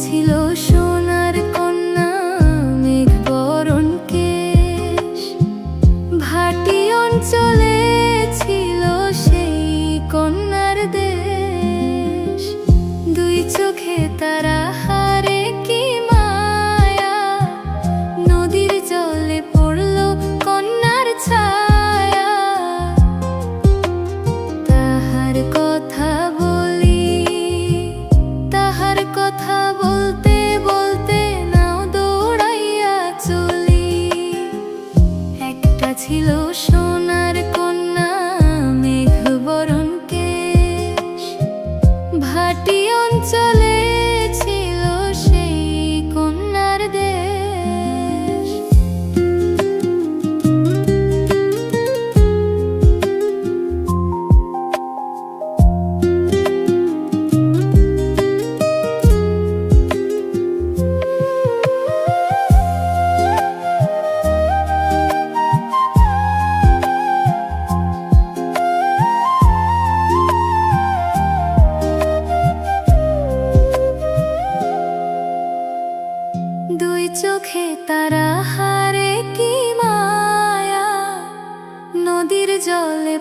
ছিল সোনার কন্যা, মেঘ বরণ কেশ। ভাটি অঞ্চলে ছিল সেই কন্যার দেশ। দুই চোখে তারা হারে কি মায়া, নদীর জলে পড়ল কন্যার ছায়া। তাহার কথা বলি, তাহার কথা বলতে বলতে নাও দৌড়াইয়া চলি। একটা ছিল সোনার কন্যা, মেঘ বরণ কেশ। ভাটি অঞ্চলে ছিল সেই কন্যার দেশ। দুই চোখে তারা হারে কি মায়া, নদীর জলে